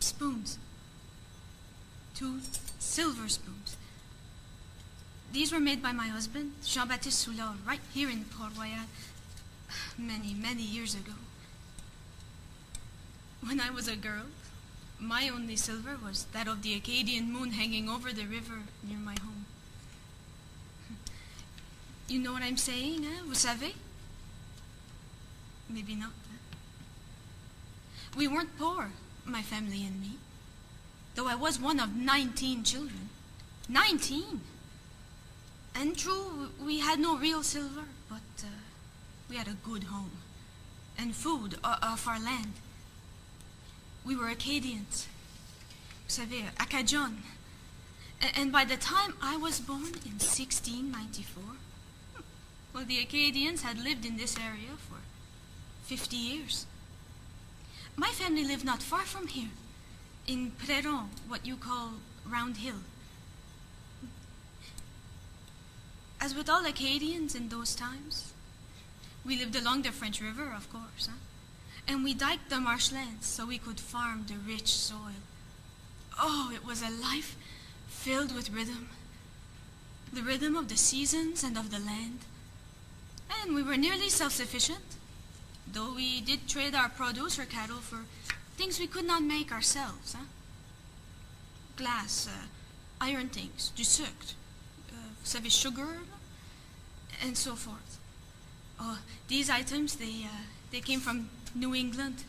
spoons. 2 silver spoons. These were made by my husband, Jean-Baptiste Soulard, right here in Port-Royal, many, many years ago. When I was a girl, my only silver was that of the Acadian moon hanging over the river near my home. You know what I'm saying, eh? Vous savez? Maybe not. We weren't poor, my family and me, though I was one of 19 children. 19! And true, we had no real silver, but we had a good home and food off our land. We were Acadians. Vous savez, Acadian. And by the time I was born in 1694, well, the Acadians had lived in this area for 50 years. My family lived not far from here, in Préron, what you call Round Hill. As with all Acadians in those times, we lived along the French River, of course, huh? And we diked the marshlands so we could farm the rich soil. Oh, it was a life filled with rhythm. The rhythm of the seasons and of the land. And we were nearly self-sufficient, though we did trade our produce or cattle for things we could not make ourselves, huh? Glass, iron things, du sucre, vous savez, sugar, and so forth. Oh, these items, they came from New England.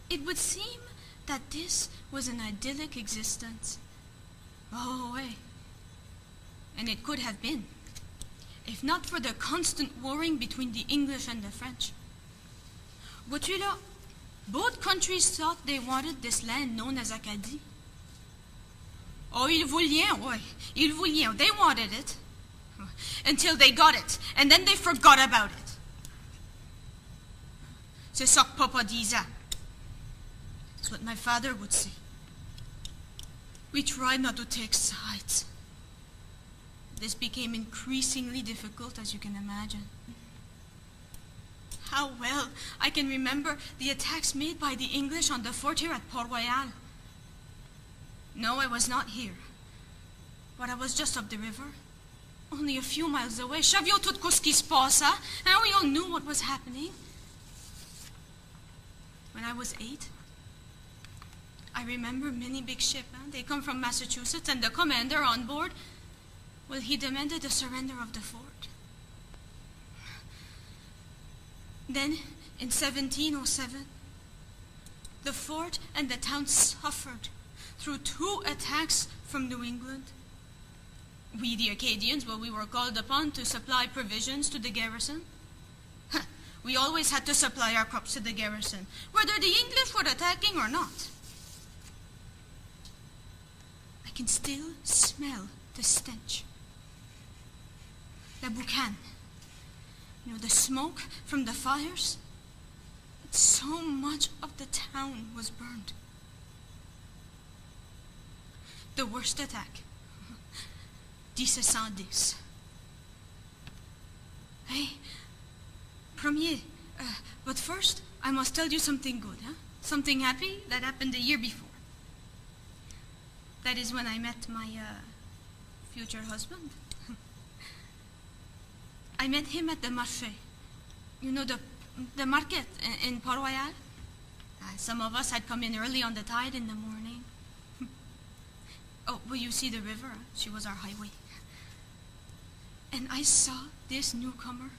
It would seem that this was an idyllic existence. Oh, way. And it could have been, if not for the constant warring between the English and the French. Vois-tu là, both countries thought they wanted this land known as Acadie. Oh, ils voulaient, ouais. Ils voulaient, they wanted it. Until they got it, and then they forgot about it. C'est ça que Papa disait. That's what my father would say. We tried not to take sides. This became increasingly difficult, as you can imagine. How well I can remember the attacks made by the English on the fort here at Port-Royal. No, I was not here, but I was just up the river, only a few miles away. Savions tout ce qui se passe, and we all knew what was happening. When I was 8, I remember many big ships. They come from Massachusetts, and the commander on board, well, he demanded the surrender of the fort. Then, in 1707, the fort and the town suffered through 2 attacks from New England. We, the Acadians, well, we were called upon to supply provisions to the garrison. We always had to supply our crops to the garrison, whether the English were attacking or not. I can still smell the stench. La boucan. You know, the smoke from the fires. So much of the town was burned. The worst attack. 1710. Hey, premier, but first, I must tell you something good, huh? Something happy that happened the year before. That is when I met my future husband. I met him at the marché. You know, the market in Port-Royal. Some of us had come in early on the tide in the morning. Oh, well, you see the river. She was our highway. And I saw this newcomer.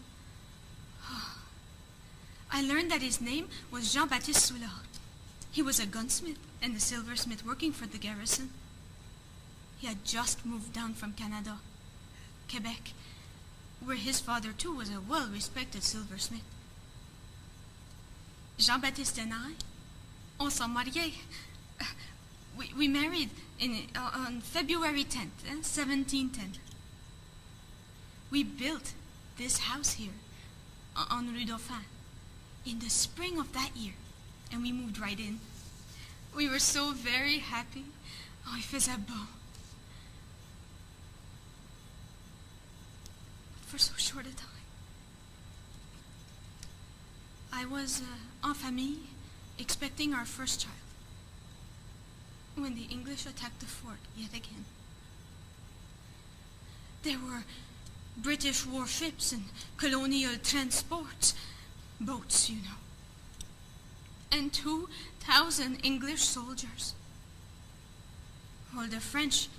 I learned that his name was Jean-Baptiste Soulard. He was a gunsmith and a silversmith working for the garrison. He had just moved down from Canada, Quebec, where his father too was a well-respected silversmith. Jean-Baptiste and I, on s'est mariés. We married on February 10th, 1710. We built this house here on Rue Dauphin in the spring of that year, and we moved right in. We were so very happy. Oh, il faisait beau. But for so short a time. I was en famille expecting our first child, when the English attacked the fort yet again. There were British warships and colonial transports, boats, you know, and 2,000 English soldiers. While the French,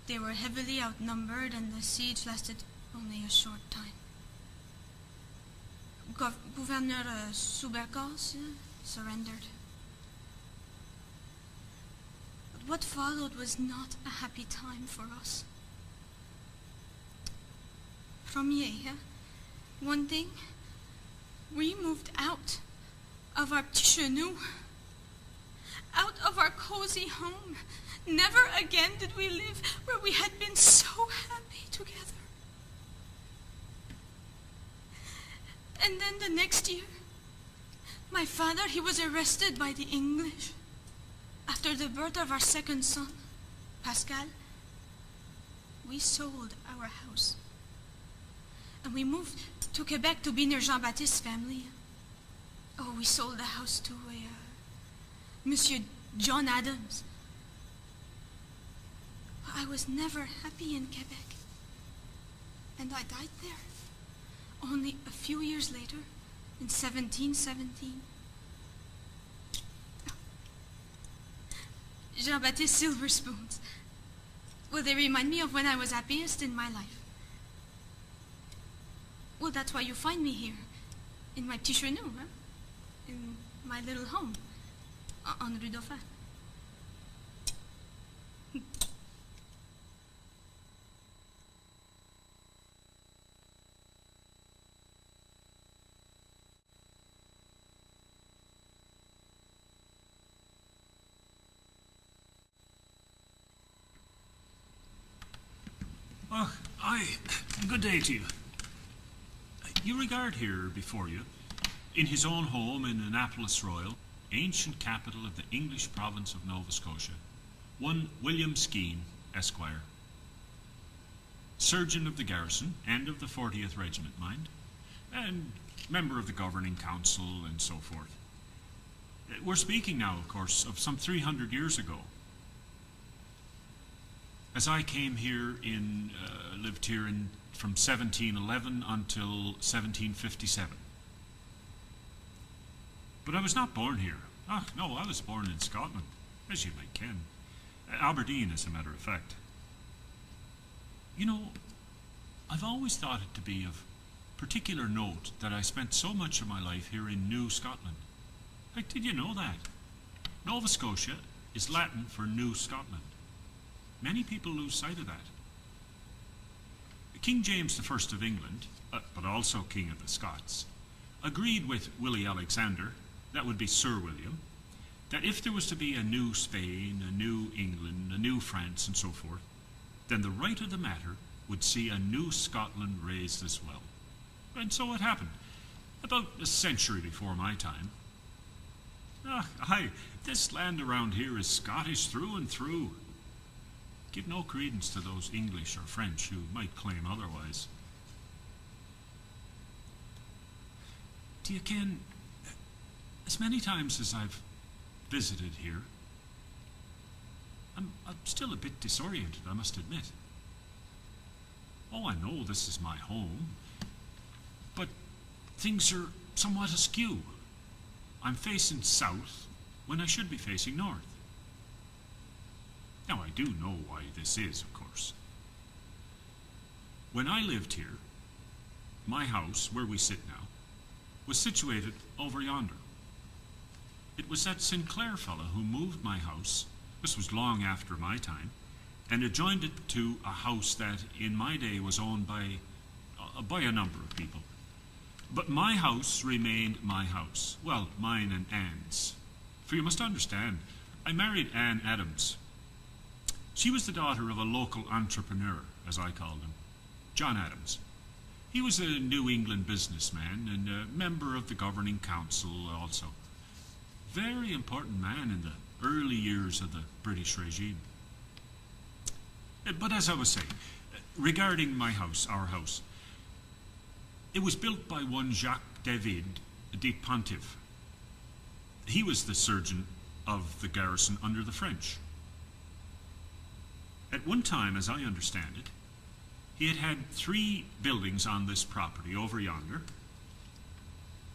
they were heavily outnumbered and the siege lasted only a short time. Gouverneur Subercas surrendered. But what followed was not a happy time for us. Premier, one thing, we moved out of our petit chez nous, out of our cozy home. Never again did we live where we had been so happy together. And then the next year, my father, he was arrested by the English. After the birth of our second son, Pascal, we sold our house. And we moved to Quebec to be near Jean-Baptiste's family. Oh, we sold the house to Monsieur John Adams. I was never happy in Quebec. And I died there. Only a few years later, in 1717. Jean-Baptiste silver spoons. Well, they remind me of when I was happiest in my life. Well, that's why you find me here, in my petit chez nous, huh? In my little home, on Rue Dauphin. Oh, aye. Good day to you. You regard here before you, in his own home in Annapolis Royal, ancient capital of the English province of Nova Scotia, one William Skene, Esquire, surgeon of the garrison and of the 40th Regiment, mind, and member of the governing council and so forth. We're speaking now, of course, of some 300 years ago. As I came here lived here from 1711 until 1757. But I was not born here. No, I was born in Scotland, as you might ken. Aberdeen, as a matter of fact. You know, I've always thought it to be of particular note that I spent so much of my life here in New Scotland. Like, did you know that? Nova Scotia is Latin for New Scotland. Many people lose sight of that. King James I of England, but also King of the Scots, agreed with Willie Alexander, that would be Sir William, that if there was to be a new Spain, a new England, a new France, and so forth, then the right of the matter would see a new Scotland raised as well. And so it happened, about a century before my time. Aye, this land around here is Scottish through and through. Give no credence to those English or French who might claim otherwise. Do you ken, as many times as I've visited here, I'm still a bit disoriented, I must admit. Oh, I know this is my home, but things are somewhat askew. I'm facing south when I should be facing north. Now, I do know why this is, of course. When I lived here, my house, where we sit now, was situated over yonder. It was that Sinclair fellow who moved my house, this was long after my time, and adjoined it to a house that in my day was owned by a number of people. But my house remained my house. Well, mine and Anne's. For you must understand, I married Anne Adams. She was the daughter of a local entrepreneur, as I called him, John Adams. He was a New England businessman and a member of the governing council also. Very important man in the early years of the British regime. But as I was saying, regarding my house, our house, it was built by one Jacques David de Pontiff. He was the surgeon of the garrison under the French. At one time, as I understand it, he had 3 buildings on this property over yonder,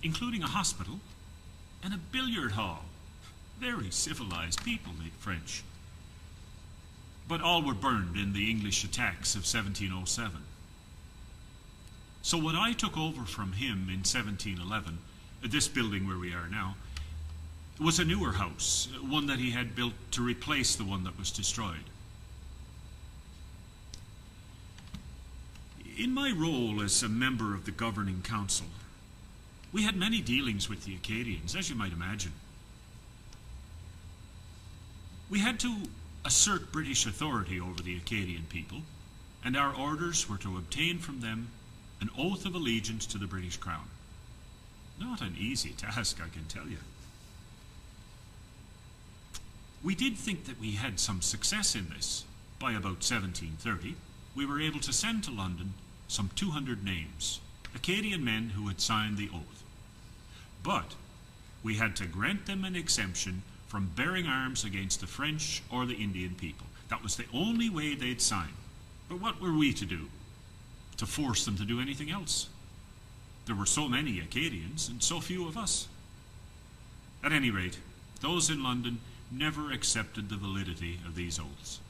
including a hospital and a billiard hall. Very civilized people, the French. But all were burned in the English attacks of 1707. So what I took over from him in 1711, this building where we are now, was a newer house, one that he had built to replace the one that was destroyed. In my role as a member of the governing council, we had many dealings with the Acadians, as you might imagine. We had to assert British authority over the Acadian people, and our orders were to obtain from them an oath of allegiance to the British Crown. Not an easy task, I can tell you. We did think that we had some success in this. By about 1730, we were able to send to London some 200 names, Acadian men who had signed the oath. But we had to grant them an exemption from bearing arms against the French or the Indian people. That was the only way they'd sign. But what were we to do? To force them to do anything else? There were so many Acadians and so few of us. At any rate, those in London never accepted the validity of these oaths.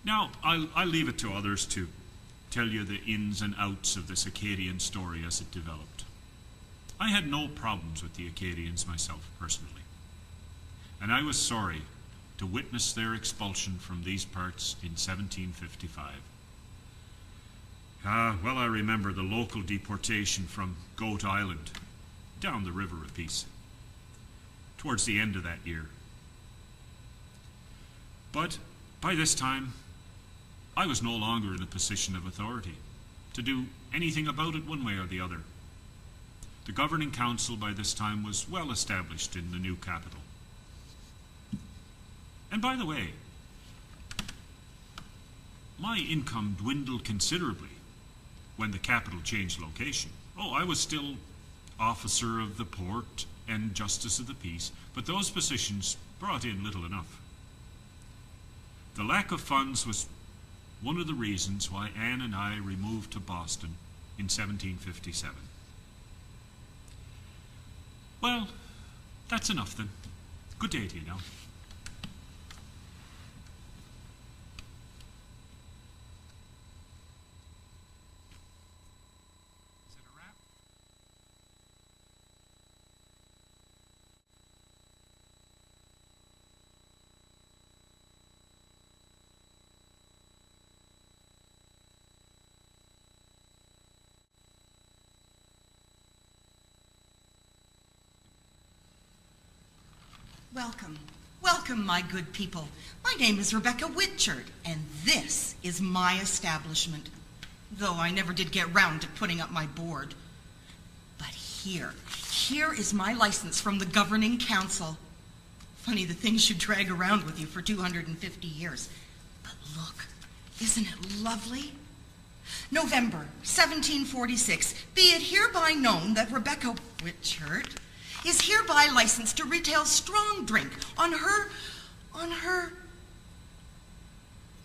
Now, I'll leave it to others to tell you the ins and outs of this Acadian story as it developed. I had no problems with the Acadians myself, personally. And I was sorry to witness their expulsion from these parts in 1755. Well, I remember the local deportation from Goat Island, down the river a piece, towards the end of that year. But by this time, I was no longer in a position of authority to do anything about it one way or the other. The governing council by this time was well established in the new capital. And by the way, my income dwindled considerably when the capital changed location. I was still officer of the port and justice of the peace, but those positions brought in little enough. The lack of funds was one of the reasons why Anne and I removed to Boston in 1757. Well, that's enough then. Good day to you now. Is it a wrap? Welcome. Welcome, my good people. My name is Rebecca Whitchard, and this is my establishment, though I never did get round to putting up my board. But here is my license from the governing council. Funny the things you drag around with you for 250 years. But look, isn't it lovely? November 1746, be it hereby known that Rebecca Whitchard is hereby licensed to retail strong drink on her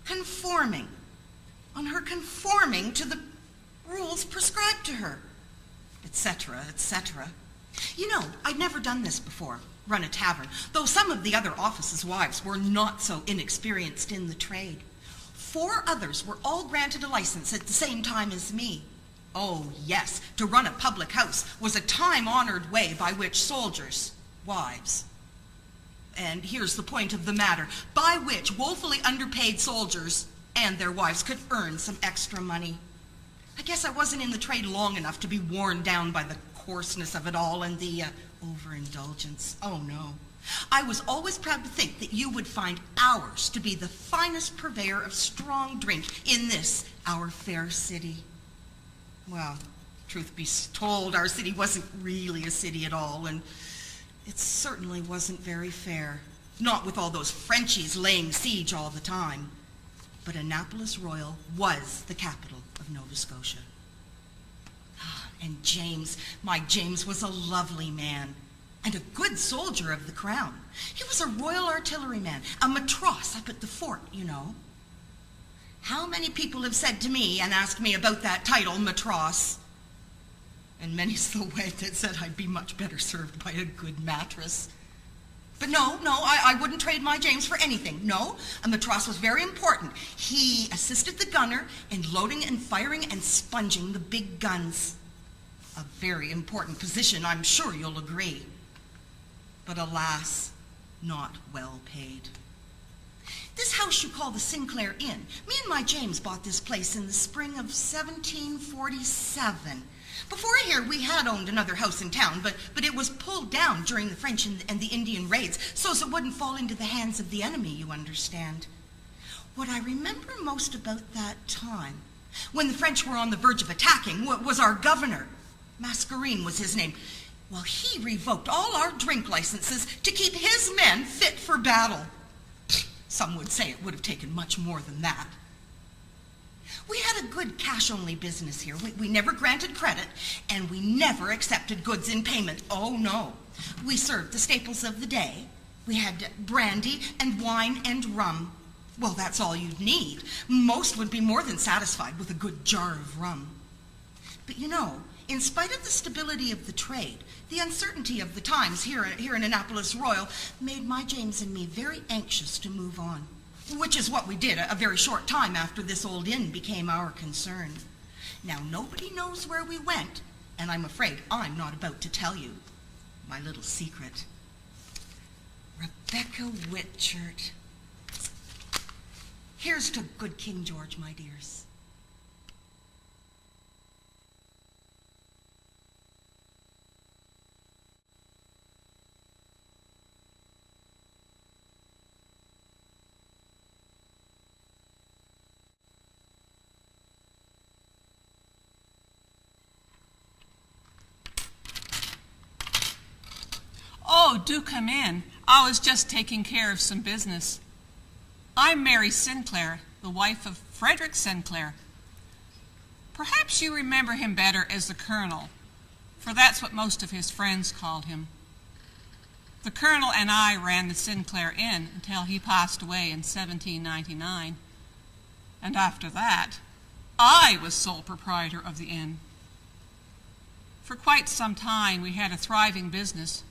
conforming to the rules prescribed to her, etc., etc. You know, I'd never done this before, run a tavern, though some of the other officers' wives were not so inexperienced in the trade. 4 others were all granted a license at the same time as me. Oh, yes, to run a public house was a time-honored way by which soldiers' wives, and here's the point of the matter, by which woefully underpaid soldiers and their wives could earn some extra money. I guess I wasn't in the trade long enough to be worn down by the coarseness of it all and the overindulgence. Oh, no. I was always proud to think that you would find ours to be the finest purveyor of strong drink in this, our fair city. Well, truth be told, our city wasn't really a city at all, and it certainly wasn't very fair. Not with all those Frenchies laying siege all the time. But Annapolis Royal was the capital of Nova Scotia. And James, my James was a lovely man. and a good soldier of the crown. He was a Royal Artilleryman, a matros up at the fort, you know. How many people have said to me and asked me about that title, matros? And many's the way that said I'd be much better served by a good mattress. But no, I wouldn't trade my James for anything. No, a matros was very important. He assisted the gunner in loading and firing and sponging the big guns. A very important position, I'm sure you'll agree. But alas, not well paid. This house you call the Sinclair Inn, me and my James bought this place in the spring of 1747. Before here, we had owned another house in town, but it was pulled down during the French and the Indian raids, so as it wouldn't fall into the hands of the enemy, you understand. What I remember most about that time, when the French were on the verge of attacking, was our governor. Mascarene was his name. Well, he revoked all our drink licenses to keep his men fit for battle. Some would say it would have taken much more than that. We had a good cash-only business here. We never granted credit, and we never accepted goods in payment. Oh, no. We served the staples of the day. We had brandy and wine and rum. Well, that's all you'd need. Most would be more than satisfied with a good jar of rum. But you know, in spite of the stability of the trade, the uncertainty of the times here in Annapolis Royal made my James and me very anxious to move on. Which is what we did a very short time after this old inn became our concern. Now, nobody knows where we went, and I'm afraid I'm not about to tell you my little secret. Rebecca Whitchurch. Here's to good King George, my dears. Oh, do come in. I was just taking care of some business. I'm Mary Sinclair, the wife of Frederick Sinclair. Perhaps you remember him better as the Colonel, for that's what most of his friends called him. The Colonel and I ran the Sinclair Inn until he passed away in 1799. And after that, I was sole proprietor of the inn. For quite some time, we had a thriving business,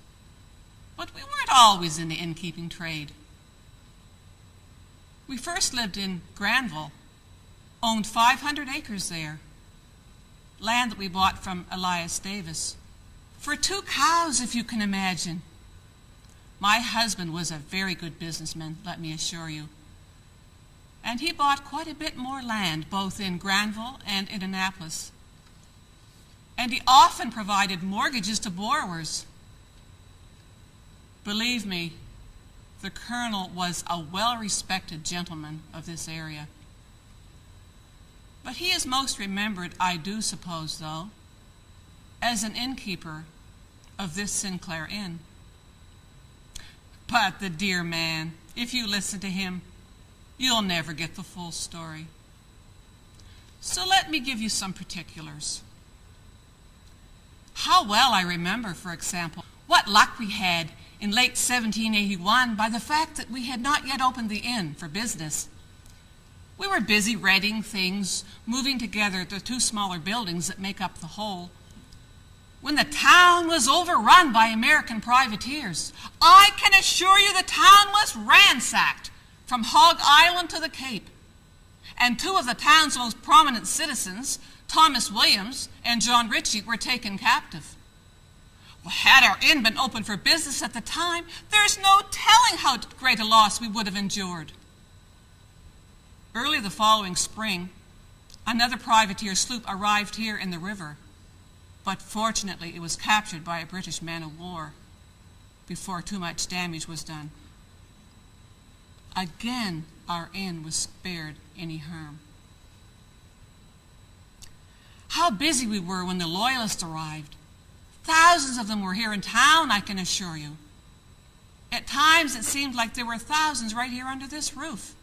but we weren't always in the innkeeping trade. We first lived in Granville, owned 500 acres there, land that we bought from Elias Davis, for 2 cows, if you can imagine. My husband was a very good businessman, let me assure you, and he bought quite a bit more land, both in Granville and in Annapolis. And he often provided mortgages to borrowers. Believe me, the Colonel was a well-respected gentleman of this area. But he is most remembered, I do suppose, though, as an innkeeper of this Sinclair Inn. But the dear man, if you listen to him, you'll never get the full story. So let me give you some particulars. How well I remember, for example, what luck we had in late 1781 by the fact that we had not yet opened the inn for business. We were busy readying things, moving together the 2 smaller buildings that make up the whole, when the town was overrun by American privateers. I can assure you the town was ransacked from Hog Island to the Cape, and 2 of the town's most prominent citizens, Thomas Williams and John Ritchie, were taken captive. Well, had our inn been open for business at the time, there's no telling how great a loss we would have endured. Early the following spring, another privateer sloop arrived here in the river, but fortunately it was captured by a British man-of-war before too much damage was done. Again, our inn was spared any harm. How busy we were when the Loyalists arrived. Thousands of them were here in town, I can assure you. At times it seemed like there were thousands right here under this roof.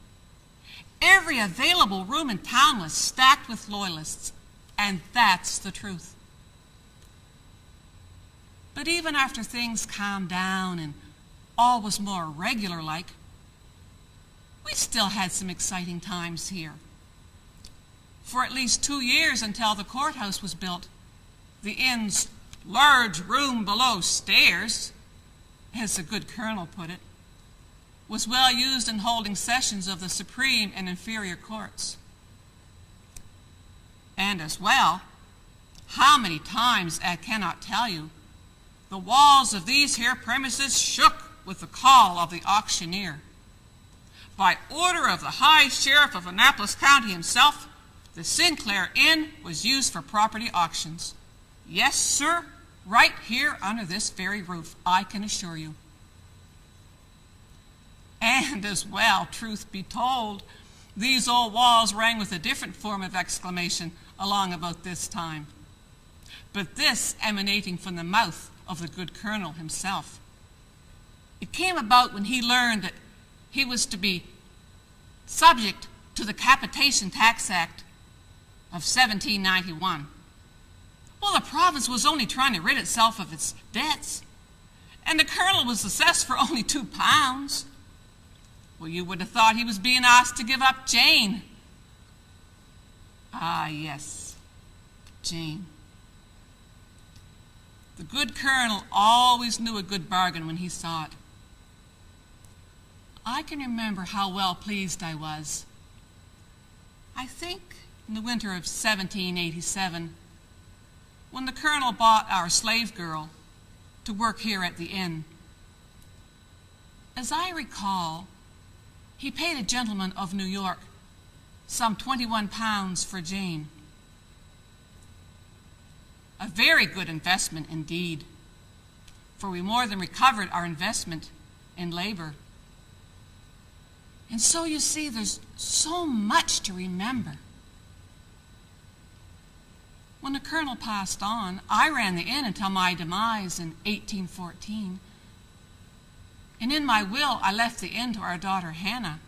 Every available room in town was stacked with Loyalists, and that's the truth. But even after things calmed down and all was more regular-like, we still had some exciting times here. For at least 2 years until the courthouse was built, the inn's large room below stairs, as the good colonel put it, was well used in holding sessions of the Supreme and Inferior Courts. And as well, how many times I cannot tell you, the walls of these here premises shook with the call of the auctioneer. By order of the High Sheriff of Annapolis County himself, the Sinclair Inn was used for property auctions. Yes, sir, right here under this very roof, I can assure you. And as well, truth be told, these old walls rang with a different form of exclamation along about this time, but this emanating from the mouth of the good colonel himself. It came about when he learned that he was to be subject to the Capitation Tax Act of 1791. Well, the province was only trying to rid itself of its debts, and the colonel was assessed for only £2. Well, you would have thought he was being asked to give up Jane. Ah, yes, Jane. The good colonel always knew a good bargain when he saw it. I can remember how well pleased I was. I think in the winter of 1787, when the colonel bought our slave girl to work here at the inn. As I recall, he paid a gentleman of New York some £21 for Jane. A very good investment indeed, for we more than recovered our investment in labor. And so you see, there's so much to remember. When the colonel passed on, I ran the inn until my demise in 1814. And in my will, I left the inn to our daughter Hannah,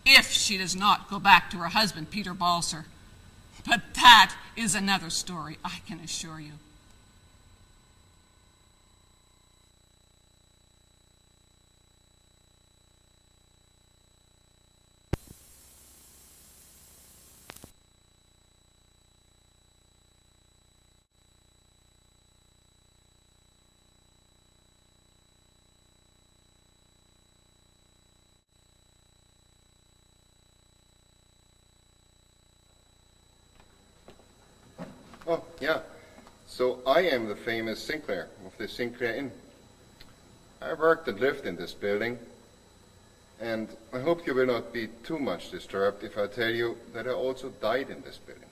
if she does not go back to her husband, Peter Balser. But that is another story, I can assure you. Oh, yeah. So I am the famous Sinclair of the Sinclair Inn. I worked and lived in this building, and I hope you will not be too much disturbed if I tell you that I also died in this building.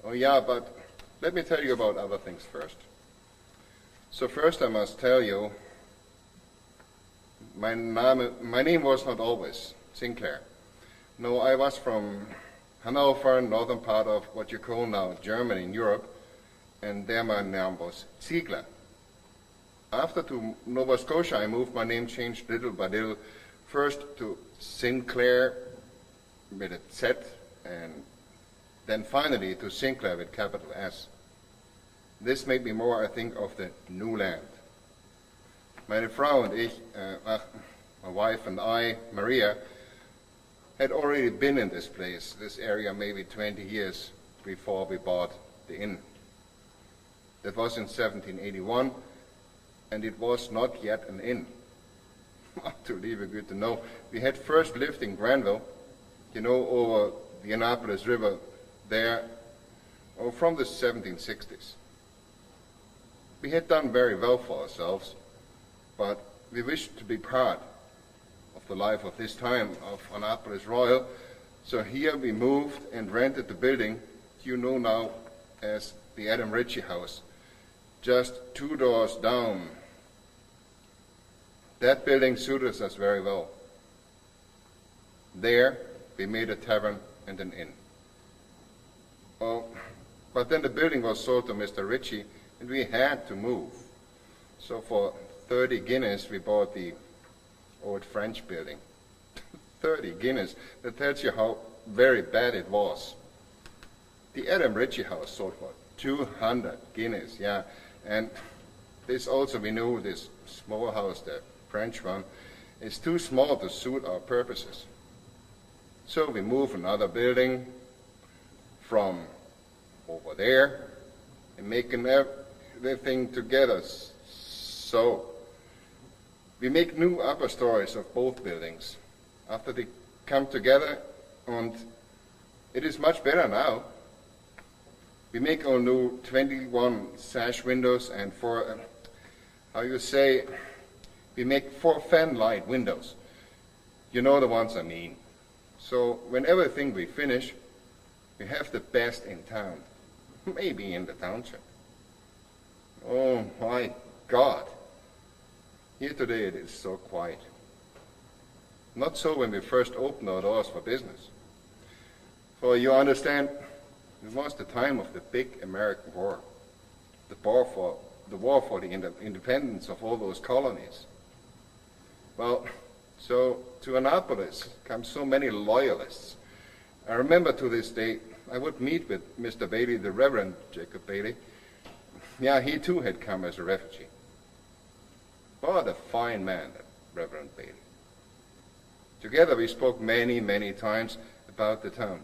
Oh, yeah, but let me tell you about other things first. So first I must tell you, my name was not always Sinclair. No, I was from Hanover, northern part of what you call now Germany in Europe, and there my name was Ziegler. After to Nova Scotia, I moved, my name changed little by little, first to Sinclair with a Z, and then finally to Sinclair with capital S. This made me more, I think, of the new land. Meine Frau und ich, my wife and I, Maria, had already been in this place, this area, maybe 20 years before we bought the inn. That was in 1781, and it was not yet an inn. To leave it good to know. We had first lived in Granville, you know, over the Annapolis River there, from the 1760s. We had done very well for ourselves, but we wished to be part of the life of this time of Annapolis Royal. So here we moved and rented the building you know now as the Adam Ritchie House, just 2 doors down. That building suited us very well. There we made a tavern and an inn. Oh, but then the building was sold to Mr. Ritchie, and we had to move. So for 30 guineas we bought the old French building. 30 guineas. That tells you how very bad it was. The Adam Ritchie House sold for 200 guineas, yeah. And this also we knew this small house, the French one, is too small to suit our purposes. So we moved another building from over there and making everything together. So we make new upper stories of both buildings after they come together, and it is much better now. We make all new 21 sash windows, and we make 4 fan light windows. You know the ones I mean. So when everything we finish, we have the best in town, maybe in the township. Oh my God. Here today it is so quiet. Not so when we first opened our doors for business. For you understand, it was the time of the big American war, the war for the independence of all those colonies. Well, so to Annapolis come so many loyalists. I remember to this day, I would meet with Mr. Bailey, the Reverend Jacob Bailey. Yeah, he too had come as a refugee. What a fine man, that Reverend Bailey. Together we spoke many, many times about the town.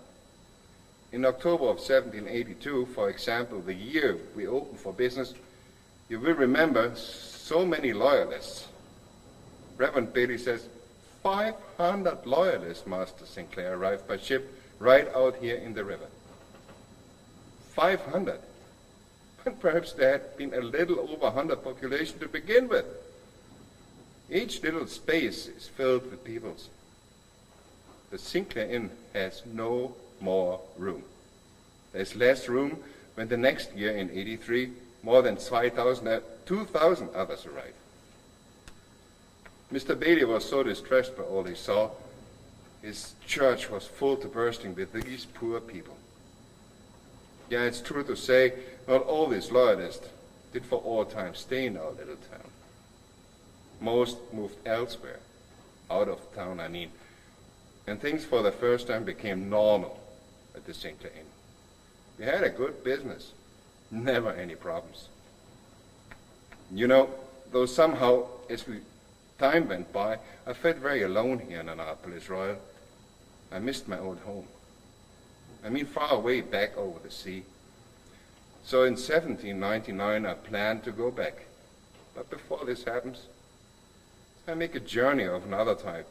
In October of 1782, for example, the year we opened for business, you will remember so many loyalists. Reverend Bailey says, 500 loyalists, Master Sinclair, arrived by ship right out here in the river. 500. But perhaps there had been a little over 100 population to begin with. Each little space is filled with peoples. The Sinclair Inn has no more room. There's less room when the next year in 83, more than 2,000 others arrived. Mr. Bailey was so distressed by all he saw, his church was full to bursting with these poor people. Yeah, it's true to say, not all these loyalists did for all time stay in our little town. Most moved elsewhere, out of town I mean, and things for the first time became normal at the Sinclair Inn. We had a good business, never any problems. You know, though somehow, as time went by, I felt very alone here in Annapolis Royal. I missed my old home. I mean, far away back over the sea. So in 1799, I planned to go back. But before this happens, I make a journey of another type,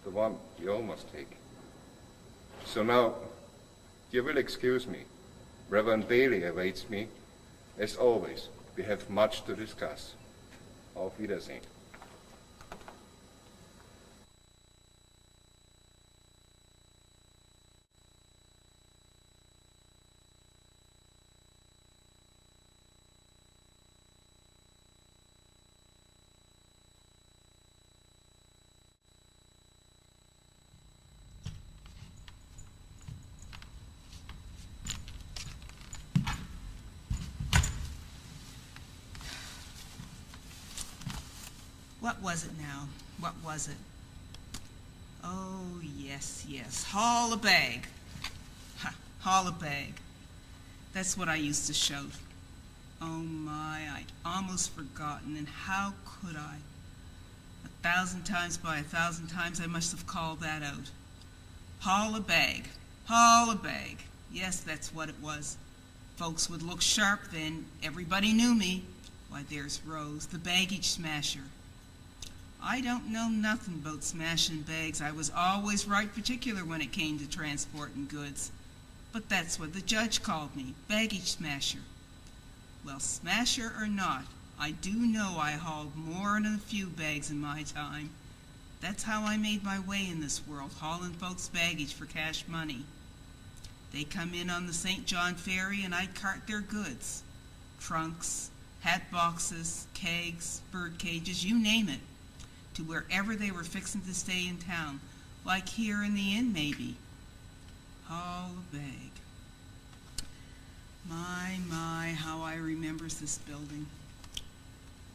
the one you all must take. So now, you will excuse me. Reverend Bailey awaits me. As always, we have much to discuss. Auf Wiedersehen. What was it now? What was it? Oh, yes, yes. Haul a bag. Ha, haul a bag. That's what I used to shout. Oh my, I'd almost forgotten, and how could I? 1,000 times by 1,000 times I must have called that out. Haul a bag. Haul a bag. Yes, that's what it was. Folks would look sharp then. Everybody knew me. Why, there's Rose, the baggage smasher. I don't know nothing about smashing bags. I was always right particular when it came to transporting goods. But that's what the judge called me, baggage smasher. Well, smasher or not, I do know I hauled more than a few bags in my time. That's how I made my way in this world, hauling folks' baggage for cash money. They come in on the St. John ferry and I'd cart their goods. Trunks, hat boxes, kegs, bird cages, you name it, to wherever they were fixing to stay in town, like here in the inn maybe. Haul a bag. My, how I remembers this building.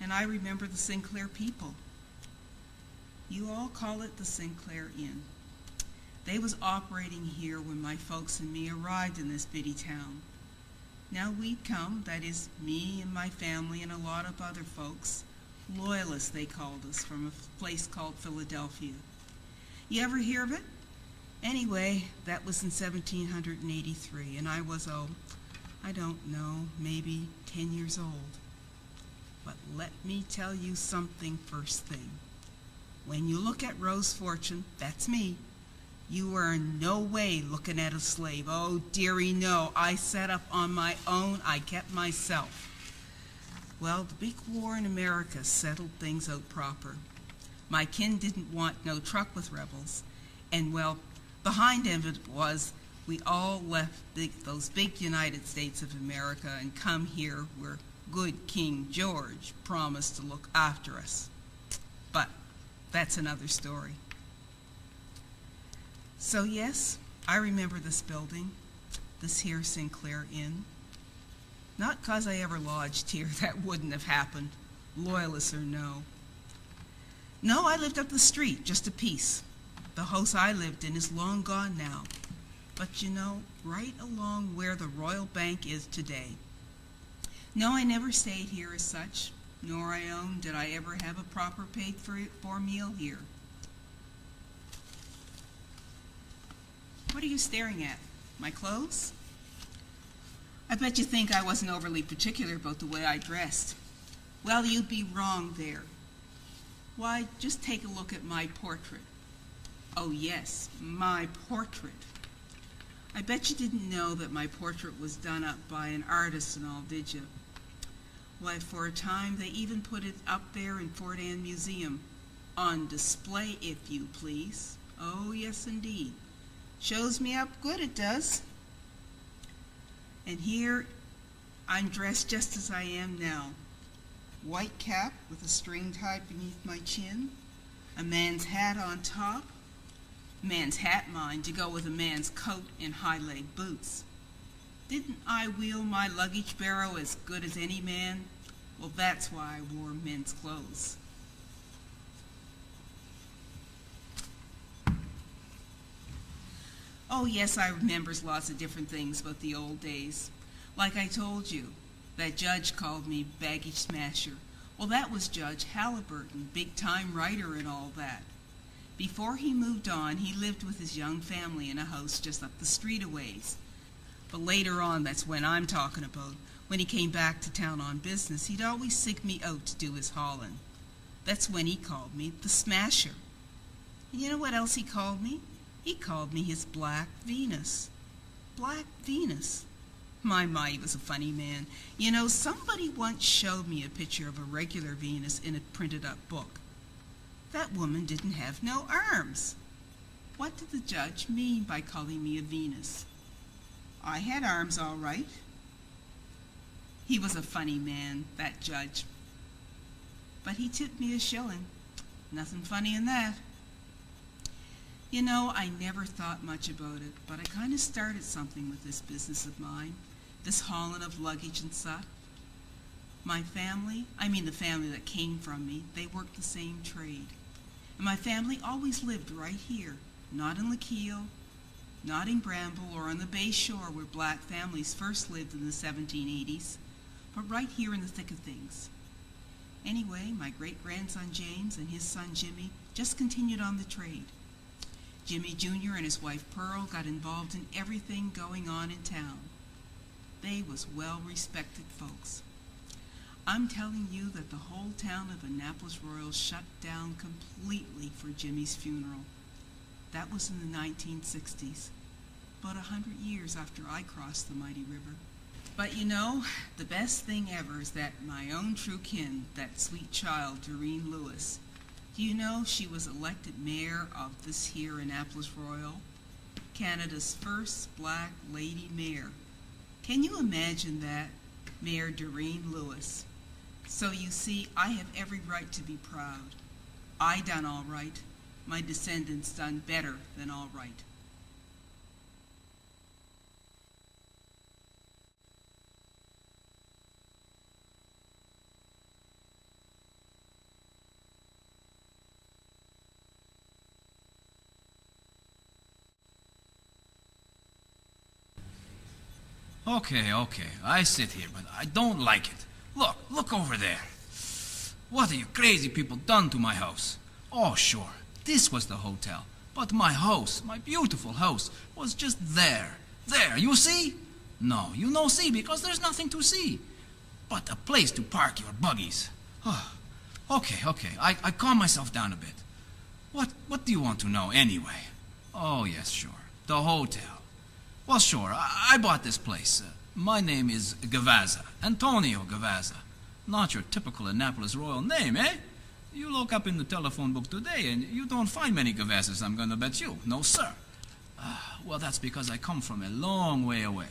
And I remember the Sinclair people. You all call it the Sinclair Inn. They was operating here when my folks and me arrived in this bitty town. Now we'd come, that is, me and my family and a lot of other folks, loyalists they called us, from a place called Philadelphia. You ever hear of it? Anyway, that was in 1783, and I was, I don't know, maybe 10 years old. But let me tell you something first thing. When you look at Rose Fortune, that's me, you are in no way looking at a slave. Oh, dearie, no. I set up on my own. I kept myself. Well, the big war in America settled things out proper. My kin didn't want no truck with rebels. And, well, behind it was we all left those big United States of America and come here where good King George promised to look after us. But that's another story. So yes, I remember this building, this here Sinclair Inn. Not 'cause I ever lodged here, that wouldn't have happened, loyalists or no. No, I lived up the street, just a piece. The house I lived in is long gone now. But you know, right along where the Royal Bank is today. No, I never stayed here as such, nor I own did I ever have a proper paid for meal here. What are you staring at? My clothes? I bet you think I wasn't overly particular about the way I dressed. Well, you'd be wrong there. Why, just take a look at my portrait. Oh yes, my portrait. I bet you didn't know that my portrait was done up by an artist and all, did you? Why, for a time they even put it up there in Fort Anne Museum. On display, if you please. Oh yes, indeed. Shows me up good, it does. And here I'm dressed just as I am now. White cap with a string tied beneath my chin, a man's hat on top, man's hat, mind, to go with a man's coat and high-leg boots. Didn't I wheel my luggage barrow as good as any man? Well, that's why I wore men's clothes. Oh, yes, I remembers lots of different things about the old days. Like I told you, that judge called me baggage smasher. Well, that was Judge Halliburton, big-time writer and all that. Before he moved on, he lived with his young family in a house just up the street a ways. But later on, that's when I'm talking about, when he came back to town on business, he'd always sig me out to do his hauling. That's when he called me the Smasher. And you know what else he called me? He called me his Black Venus. Black Venus. My, he was a funny man. You know, somebody once showed me a picture of a regular Venus in a printed-up book. That woman didn't have no arms. What did the judge mean by calling me a Venus? I had arms, all right. He was a funny man, that judge. But he tipped me a shilling. Nothing funny in that. You know, I never thought much about it, but I kind of started something with this business of mine, this hauling of luggage and stuff. My family, the family that came from me, they worked the same trade. And my family always lived right here, not in Lakeele, not in Bramble or on the Bay Shore where black families first lived in the 1780s, but right here in the thick of things. Anyway, my great-grandson James and his son Jimmy just continued on the trade. Jimmy Jr. and his wife Pearl got involved in everything going on in town. They was well-respected folks. I'm telling you that the whole town of Annapolis Royal shut down completely for Jimmy's funeral. That was in the 1960s, about 100 years after I crossed the mighty river. But you know, the best thing ever is that my own true kin, that sweet child, Doreen Lewis, do you know she was elected mayor of this here Annapolis Royal? Canada's first black lady mayor. Can you imagine that? Mayor Doreen Lewis. So you see, I have every right to be proud. I done all right. My descendants done better than all right. Okay. I sit here, but I don't like it. Look over there. What have you crazy people done to my house? Oh, sure, this was the hotel. But my house, my beautiful house, was just there. There, you see? No, you no see because there's nothing to see. But a place to park your buggies. Oh, okay. I calm myself down a bit. What do you want to know anyway? Oh, yes, sure. The hotel. Well, sure, I bought this place. My name is Gavazza, Antonio Gavazza. Not your typical Annapolis royal name, eh? You look up in the telephone book today and you don't find many Gavazzas, I'm going to bet you. No, sir. Well, that's because I come from a long way away.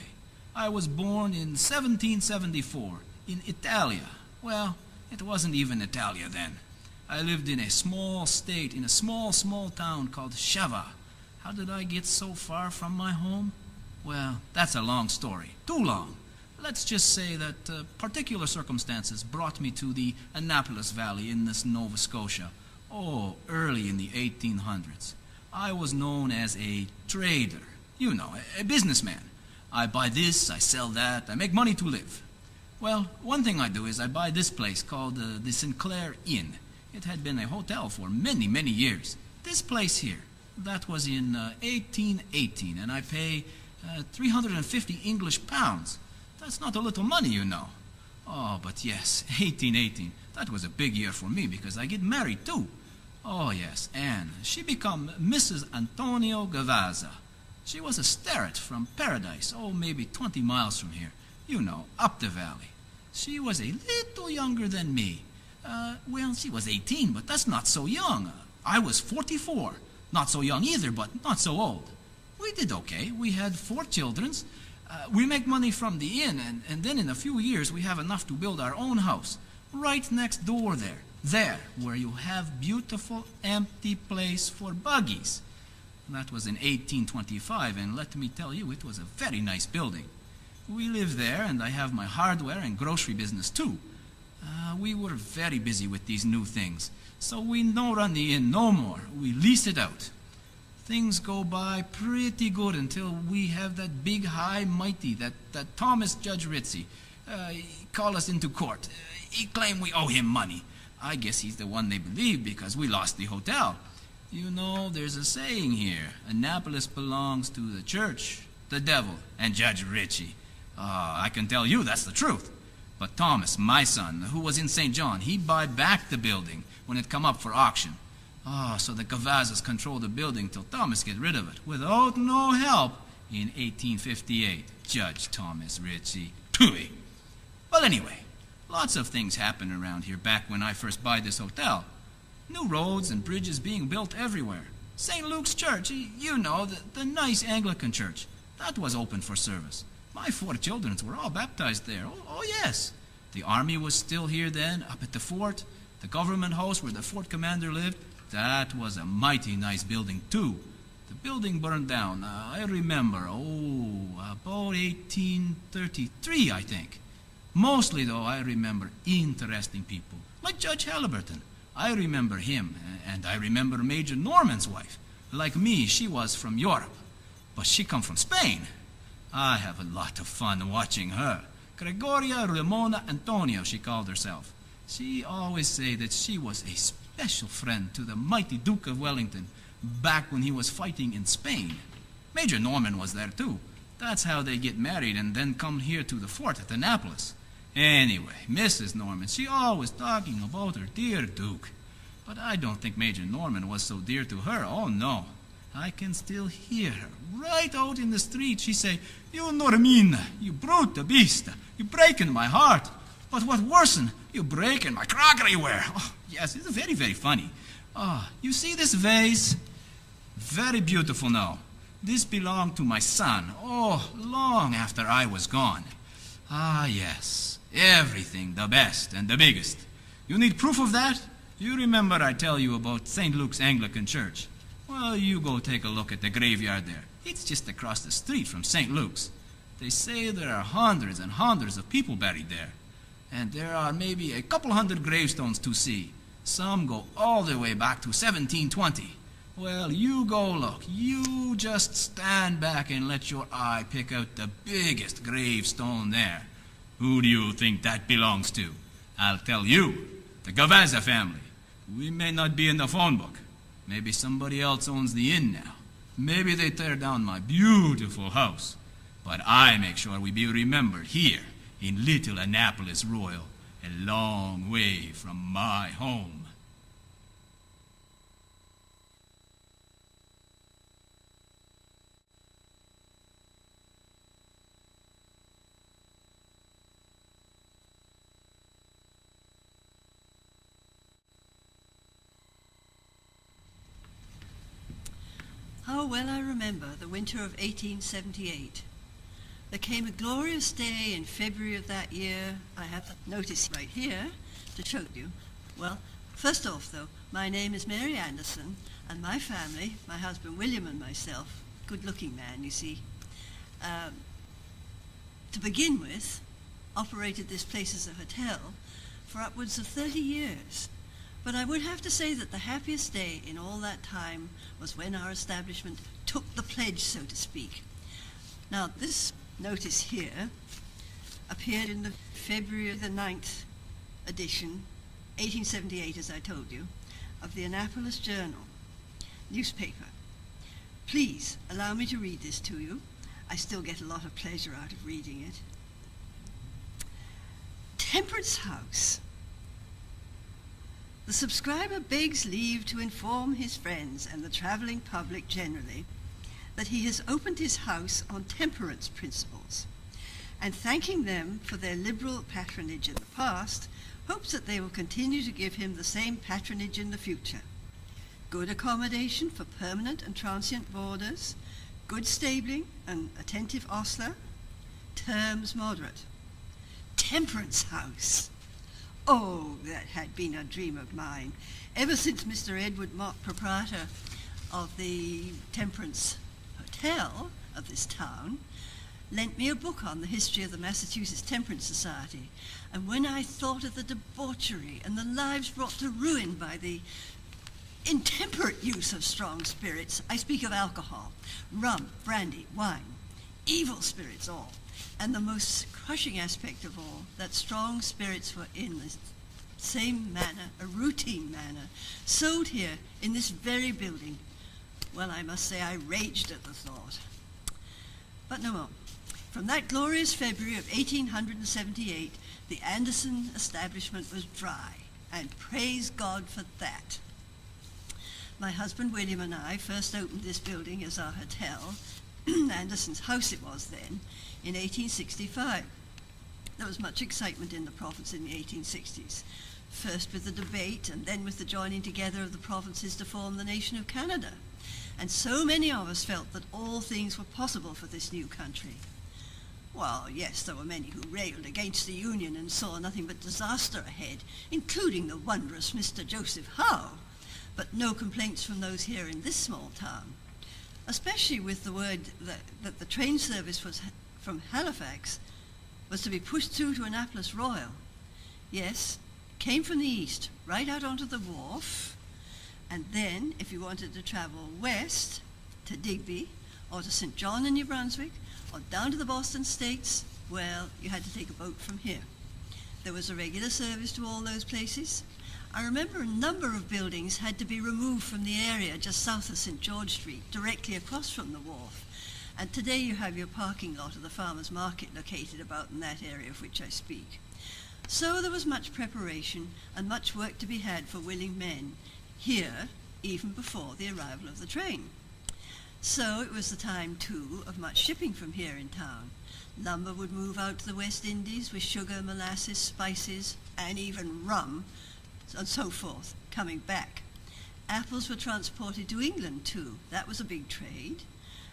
I was born in 1774 in Italia. Well, it wasn't even Italia then. I lived in a small state in a small town called Shava. How did I get so far from my home? Well, that's a long story. Too long. Let's just say that particular circumstances brought me to the Annapolis Valley in this Nova Scotia. Oh, early in the 1800s. I was known as a trader. You know, a businessman. I buy this, I sell that, I make money to live. Well, one thing I do is I buy this place called the Sinclair Inn. It had been a hotel for many, many years. This place here, that was in 1818, and I pay 350 English pounds. That's not a little money, you know. Oh, but yes, 1818. That was a big year for me because I get married too. Oh, yes, Anne. She become Mrs. Antonio Gavazza. She was a starret from Paradise, maybe 20 miles from here. You know, up the valley. She was a little younger than me. Well, she was 18, but that's not so young. I was 44. Not so young either, but not so old. We did okay. We had 4 children. We make money from the inn, and then in a few years we have enough to build our own house. Right next door there. There, where you have beautiful empty place for buggies. That was in 1825, and let me tell you, it was a very nice building. We live there, and I have my hardware and grocery business too. We were very busy with these new things, so we no run the inn no more. We lease it out. Things go by pretty good until we have that big, high, mighty, that Thomas Judge Ritzy, call us into court. He claimed we owe him money. I guess he's the one they believe because we lost the hotel. You know, there's a saying here. Annapolis belongs to the church, the devil, and Judge Ritchie. I can tell you that's the truth. But Thomas, my son, who was in St. John, he buy back the building when it come up for auction. So the Gavazzas control the building till Thomas get rid of it, without no help, in 1858. Judge Thomas Ritchie. Tooey. Well, anyway, lots of things happen around here back when I first buy this hotel. New roads and bridges being built everywhere. St. Luke's Church, you know, the nice Anglican church, that was open for service. My 4 children were all baptized there. Oh, yes. The army was still here then, up at the fort. The government house where the fort commander lived, that was a mighty nice building, too. The building burned down, I remember, about 1833, I think. Mostly, though, I remember interesting people, like Judge Halliburton. I remember him, and I remember Major Norman's wife. Like me, she was from Europe, but she come from Spain. I have a lot of fun watching her. Gregoria Ramona Antonio, she called herself. She always say that she was a special friend to the mighty Duke of Wellington back when he was fighting in Spain. Major Norman was there too. That's how they get married and then come here to the fort at Annapolis. Anyway, Mrs. Norman, she always talking about her dear Duke. But I don't think Major Norman was so dear to her. Oh, no. I can still hear her right out in the street. She say, "You Normina, you brute beast, you breaking my heart. But what worsen, you breaking my crockeryware." Oh, yes, it's very, very funny. You see this vase? Very beautiful now. This belonged to my son, long after I was gone. Yes, everything the best and the biggest. You need proof of that? You remember I tell you about St. Luke's Anglican Church. Well, you go take a look at the graveyard there. It's just across the street from St. Luke's. They say there are hundreds and hundreds of people buried there. And there are maybe a couple hundred gravestones to see. Some go all the way back to 1720. Well, you go look. You just stand back and let your eye pick out the biggest gravestone there. Who do you think that belongs to? I'll tell you. The Gavaza family. We may not be in the phone book. Maybe somebody else owns the inn now. Maybe they tear down my beautiful house. But I make sure we be remembered here in Little Annapolis Royal, a long way from my home. How well I remember the winter of 1878. There came a glorious day in February of that year. I have a notice right here to show you. Well, first off, though, my name is Mary Anderson, and my family, my husband William and myself, good-looking man, you see, to begin with, operated this place as a hotel for upwards of 30 years. But I would have to say that the happiest day in all that time was when our establishment took the pledge, so to speak. Now, this notice here appeared in the February the 9th edition, 1878, as I told you, of the Annapolis Journal newspaper. Please allow me to read this to you. I still get a lot of pleasure out of reading it. Temperance House. The subscriber begs leave to inform his friends and the travelling public generally that he has opened his house on temperance principles, and thanking them for their liberal patronage in the past, hopes that they will continue to give him the same patronage in the future. Good accommodation for permanent and transient boarders, good stabling and attentive ostler, terms moderate. Temperance House. Oh, that had been a dream of mine, ever since Mr. Edward Mott, proprietor of the Temperance Hotel of this town, lent me a book on the history of the Massachusetts Temperance Society. And when I thought of the debauchery and the lives brought to ruin by the intemperate use of strong spirits, I speak of alcohol, rum, brandy, wine, evil spirits all, and the most crushing aspect of all, that strong spirits were in the same manner, a routine manner, sold here in this very building. Well, I must say I raged at the thought. But no more. From that glorious February of 1878, the Anderson establishment was dry, and praise God for that. My husband William and I first opened this building as our hotel, Anderson's house it was then, in 1865. There was much excitement in the province in the 1860s, first with the debate and then with the joining together of the provinces to form the nation of Canada. And so many of us felt that all things were possible for this new country. Well, yes, there were many who railed against the Union and saw nothing but disaster ahead, including the wondrous Mr. Joseph Howe, but no complaints from those here in this small town, especially with the word that the train service was from Halifax was to be pushed through to Annapolis Royal. Yes, came from the east, right out onto the wharf, and then if you wanted to travel west to Digby or to St. John in New Brunswick or down to the Boston States, well, you had to take a boat from here. There was a regular service to all those places. I remember a number of buildings had to be removed from the area just south of St. George Street, directly across from the wharf. And today you have your parking lot of the farmers' market located about in that area of which I speak. So there was much preparation and much work to be had for willing men here, even before the arrival of the train. So it was the time, too, of much shipping from here in town. Lumber would move out to the West Indies with sugar, molasses, spices, and even rum, and so forth, coming back. Apples were transported to England, too. That was a big trade.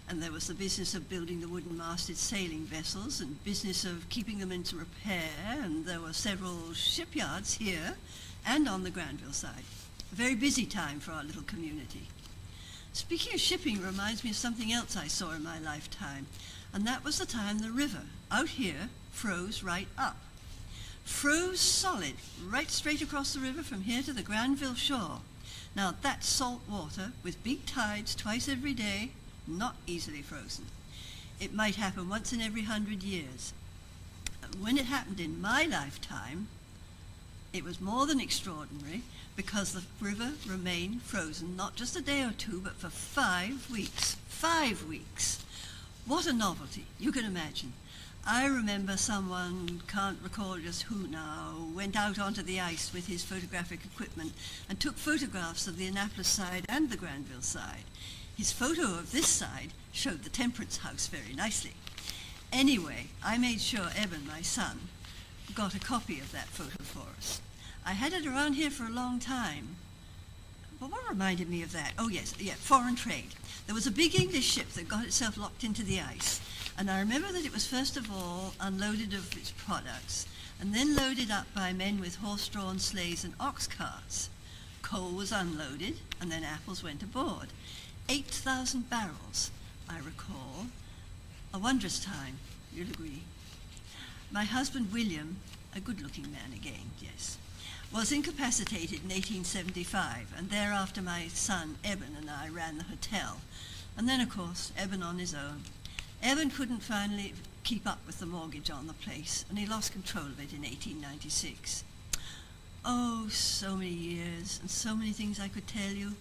And there was the business of building the wooden-masted sailing vessels and business of keeping them into repair, and there were several shipyards here and on the Granville side. A very busy time for our little community. Speaking of shipping reminds me of something else I saw in my lifetime, and that was the time the river out here froze right up. Froze solid, right straight across the river from here to the Granville shore. Now, that's salt water with big tides twice every day, not easily frozen. It might happen once in every 100 years. When it happened in my lifetime, it was more than extraordinary because the river remained frozen not just a day or two, but for 5 weeks. 5 weeks. What a novelty, you can imagine. I remember someone, can't recall just who now, went out onto the ice with his photographic equipment and took photographs of the Annapolis side and the Granville side. His photo of this side showed the Temperance House very nicely. Anyway, I made sure Eben, my son, got a copy of that photo for us. I had it around here for a long time. But what reminded me of that? Oh, yes, foreign trade. There was a big English ship that got itself locked into the ice. And I remember that it was first of all unloaded of its products and then loaded up by men with horse-drawn sleighs and ox carts. Coal was unloaded and then apples went aboard. 8,000 barrels, I recall. A wondrous time, you'll agree. My husband William, a good-looking man again, yes, was incapacitated in 1875, and thereafter my son Eben and I ran the hotel. And then, of course, Eben on his own. Eben couldn't finally keep up with the mortgage on the place, and he lost control of it in 1896. Oh, so many years, and so many things I could tell you.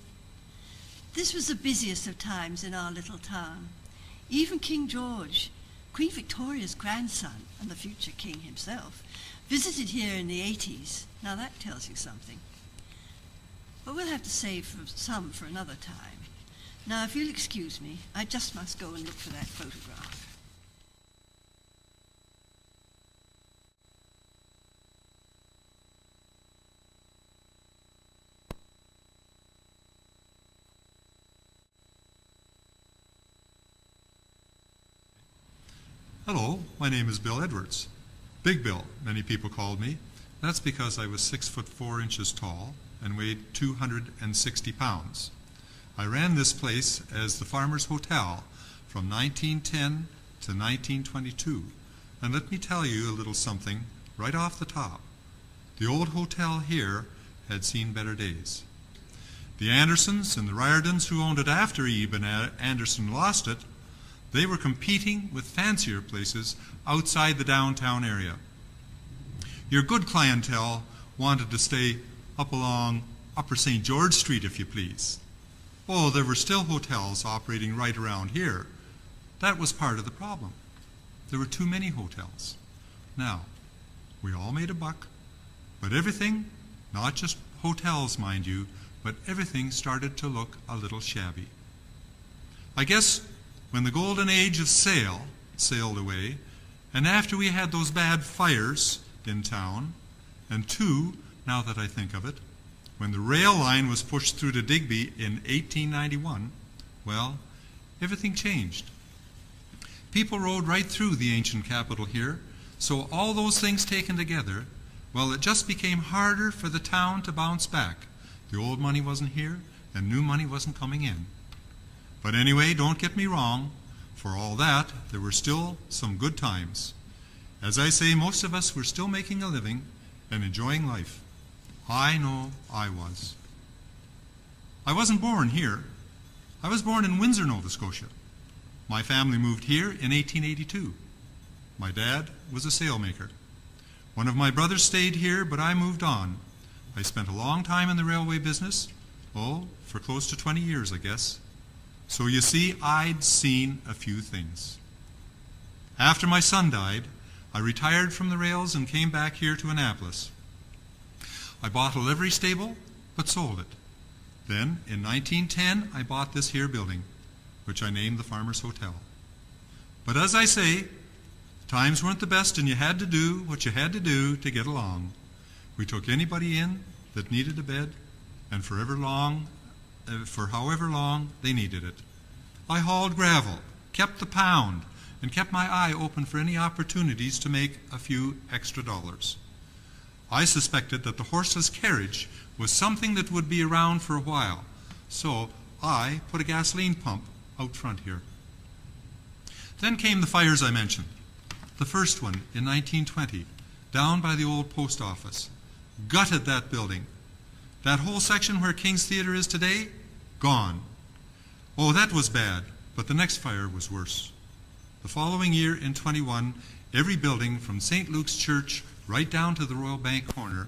This was the busiest of times in our little town. Even King George, Queen Victoria's grandson, and the future king himself, visited here in the 80s. Now that tells you something. But we'll have to save some for another time. Now, if you'll excuse me, I just must go and look for that photograph. Hello, my name is Bill Edwards. Big Bill, many people called me. That's because I was 6 foot 4 inches tall and weighed 260 pounds. I ran this place as the Farmer's Hotel from 1910 to 1922. And let me tell you a little something right off the top. The old hotel here had seen better days. The Andersons and the Riordans, who owned it after Eben Anderson lost it, they were competing with fancier places outside the downtown area. Your good clientele wanted to stay up along Upper St. George Street, if you please. Oh, there were still hotels operating right around here. That was part of the problem. There were too many hotels. Now, we all made a buck, but everything, not just hotels, mind you, but everything started to look a little shabby. I guess when the golden age of sail sailed away, and after we had those bad fires in town, and two, now that I think of it, when the rail line was pushed through to Digby in 1891, well, everything changed. People rode right through the ancient capital here, so all those things taken together, well, it just became harder for the town to bounce back. The old money wasn't here, and new money wasn't coming in. But anyway, don't get me wrong. For all that, there were still some good times. As I say, most of us were still making a living and enjoying life. I know I was. I wasn't born here. I was born in Windsor, Nova Scotia. My family moved here in 1882. My dad was a sailmaker. One of my brothers stayed here, but I moved on. I spent a long time in the railway business. Oh, for close to 20 years, I guess. So you see, I'd seen a few things. After my son died, I retired from the rails and came back here to Annapolis. I bought a livery stable, but sold it. Then, in 1910, I bought this here building, which I named the Farmer's Hotel. But as I say, times weren't the best, and you had to do what you had to do to get along. We took anybody in that needed a bed, and for however long they needed it. I hauled gravel, kept the pound, and kept my eye open for any opportunities to make a few extra dollars. I suspected that the horseless carriage was something that would be around for a while, so I put a gasoline pump out front here. Then came the fires I mentioned. The first one in 1920, down by the old post office. Gutted that building. That whole section where King's Theatre is today, gone. Oh, that was bad, but the next fire was worse. The following year, in 21, every building from St. Luke's Church right down to the Royal Bank corner,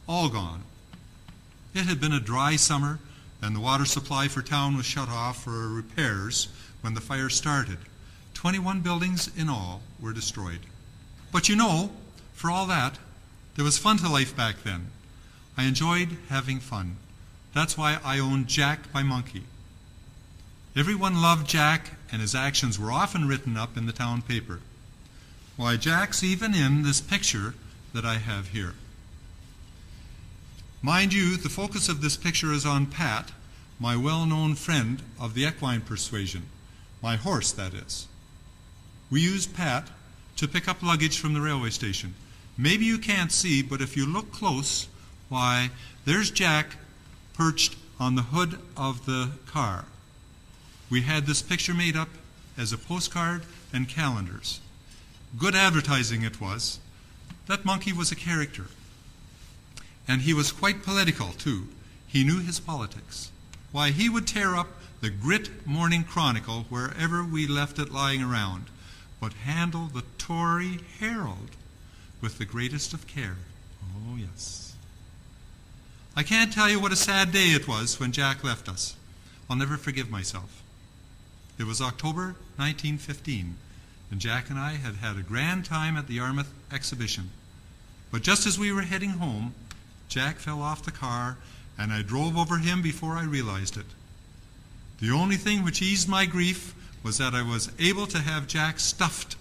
all gone. It had been a dry summer, and the water supply for town was shut off for repairs when the fire started. 21 buildings in all were destroyed. But you know, for all that, there was fun to life back then. I enjoyed having fun. That's why I owned Jack my monkey. Everyone loved Jack, and his actions were often written up in the town paper. Why, Jack's even in this picture that I have here. Mind you, the focus of this picture is on Pat, my well-known friend of the equine persuasion, my horse, that is. We used Pat to pick up luggage from the railway station. Maybe you can't see, but if you look close, why, there's Jack perched on the hood of the car. We had this picture made up as a postcard and calendars. Good advertising it was. That monkey was a character. And he was quite political, too. He knew his politics. Why, he would tear up the Grit Morning Chronicle wherever we left it lying around, but handle the Tory Herald with the greatest of care. Oh, yes. I can't tell you what a sad day it was when Jack left us. I'll never forgive myself. It was October 1915, and Jack and I had had a grand time at the Yarmouth exhibition. But just as we were heading home, Jack fell off the car, and I drove over him before I realized it. The only thing which eased my grief was that I was able to have Jack stuffed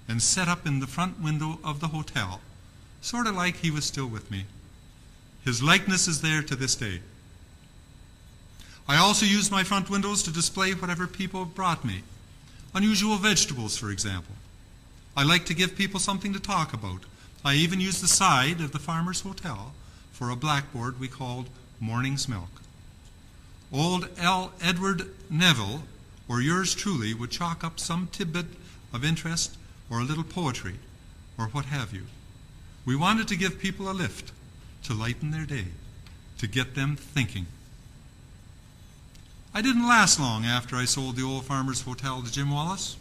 and set up in the front window of the hotel, sort of like he was still with me. His likeness is there to this day. I also used my front windows to display whatever people brought me. Unusual vegetables, for example. I like to give people something to talk about. I even used the side of the Farmer's Hotel for a blackboard we called Morning's Milk. Old L. Edward Neville, or yours truly, would chalk up some tidbit of interest or a little poetry, or what have you. We wanted to give people a lift, to lighten their day, to get them thinking. I didn't last long after I sold the old Farmer's Hotel to Jim Wallace.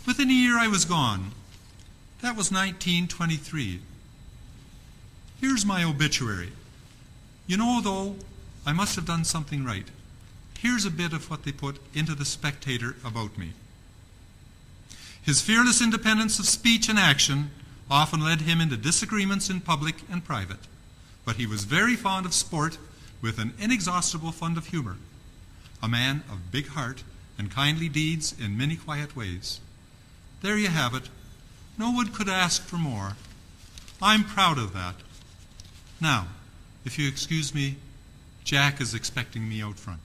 Within a year I was gone. That was 1923. Here's my obituary. You know, though, I must have done something right. Here's a bit of what they put into the Spectator about me. His fearless independence of speech and action often led him into disagreements in public and private, but he was very fond of sport with an inexhaustible fund of humor. A man of big heart and kindly deeds in many quiet ways. There you have it. No one could ask for more. I'm proud of that. Now, if you excuse me, Jack is expecting me out front.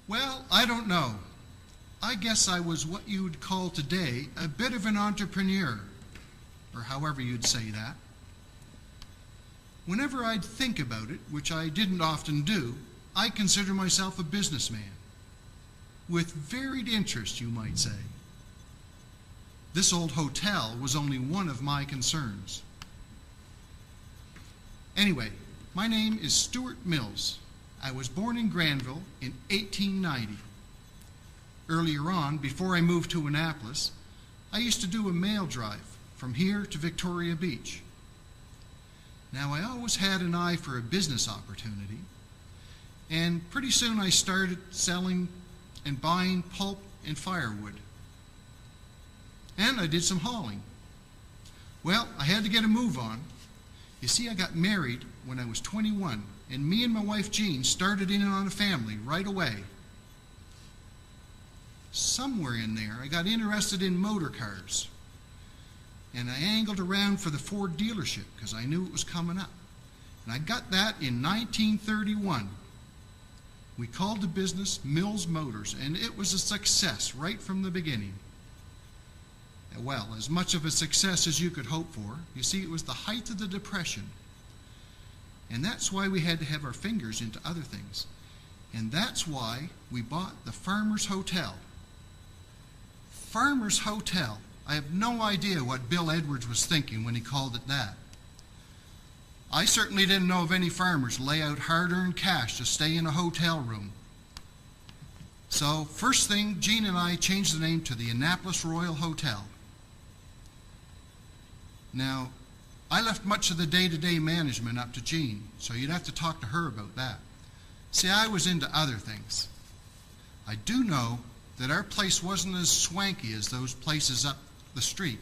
Well, I don't know. I guess I was what you'd call today a bit of an entrepreneur, or however you'd say that. Whenever I'd think about it, which I didn't often do, I consider myself a businessman, with varied interests, you might say. This old hotel was only one of my concerns. Anyway, my name is Stuart Mills. I was born in Granville in 1890. Earlier on, before I moved to Annapolis, I used to do a mail drive from here to Victoria Beach. Now, I always had an eye for a business opportunity, and pretty soon I started selling and buying pulp and firewood. And I did some hauling. Well, I had to get a move on. You see, I got married when I was 21, and me and my wife Jean started in on a family right away. Somewhere in there, I got interested in motor cars, and I angled around for the Ford dealership because I knew it was coming up. And I got that in 1931. We called the business Mills Motors, and it was a success right from the beginning. well, as much of a success as you could hope for. You see, it was the height of the Depression. And that's why we had to have our fingers into other things. And that's why we bought the Farmers Hotel. Farmers Hotel. I have no idea what Bill Edwards was thinking when he called it that. I certainly didn't know of any farmers lay out hard-earned cash to stay in a hotel room. So, first thing, Gene and I changed the name to the Annapolis Royal Hotel. Now, I left much of the day-to-day management up to Jean, so you'd have to talk to her about that. See, I was into other things. I do know that our place wasn't as swanky as those places up the street.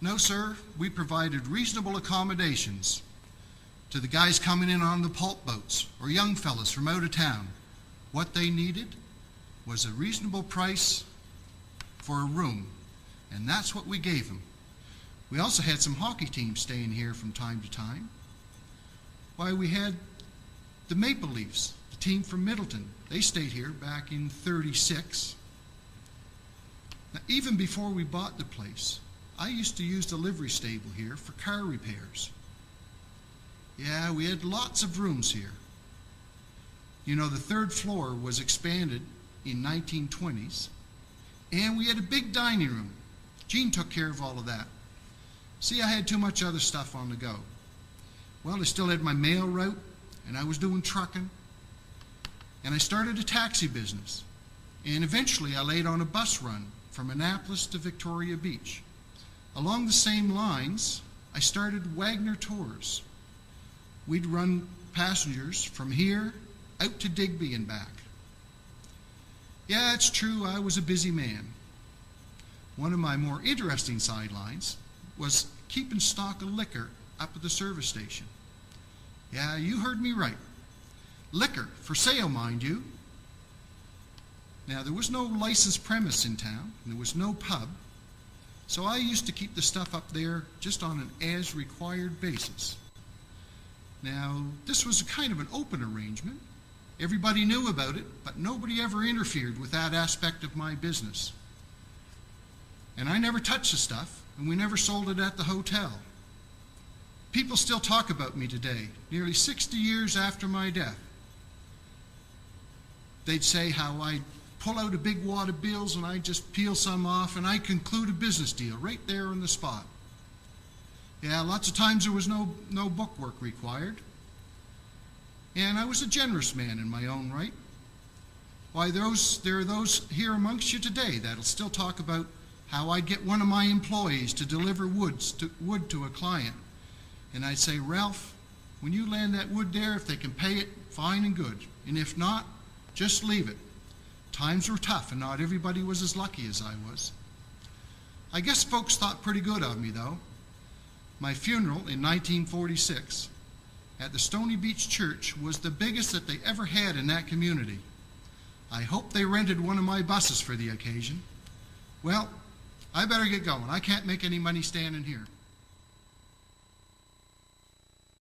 No, sir, we provided reasonable accommodations to the guys coming in on the pulp boats or young fellas from out of town. What they needed was a reasonable price for a room, and that's what we gave them. We also had some hockey teams staying here from time to time. Why, we had the Maple Leafs, the team from Middleton. They stayed here back in '36. Now, even before we bought the place, I used to use the livery stable here for car repairs. Yeah, we had lots of rooms here. You know, the third floor was expanded in 1920s, and we had a big dining room. Gene took care of all of that. See, I had too much other stuff on the go. Well, I still had my mail route, and I was doing trucking, and I started a taxi business. And eventually I laid on a bus run from Annapolis to Victoria Beach. Along the same lines, I started Wagner Tours. We'd run passengers from here out to Digby and back. Yeah, it's true, I was a busy man. One of my more interesting sidelines was keeping stock of liquor up at the service station. Yeah, you heard me right. Liquor, for sale, mind you. Now, there was no licensed premise in town, and there was no pub, so I used to keep the stuff up there just on an as-required basis. Now, this was a kind of an open arrangement. Everybody knew about it, but nobody ever interfered with that aspect of my business. And I never touched the stuff, and we never sold it at the hotel. People still talk about me today, nearly 60 years after my death. They'd say how I'd pull out a big wad of bills and I'd just peel some off and I'd conclude a business deal right there on the spot. Yeah, lots of times there was no bookwork required. And I was a generous man in my own right. Why, there are those here amongst you today that'll still talk about how I'd get one of my employees to deliver wood to a client. And I'd say, Ralph, when you land that wood there, if they can pay it, fine and good. And if not, just leave it. Times were tough, and not everybody was as lucky as I was. I guess folks thought pretty good of me, though. My funeral in 1946 at the Stony Beach Church was the biggest that they ever had in that community. I hope they rented one of my buses for the occasion. Well, I better get going. I can't make any money standing here.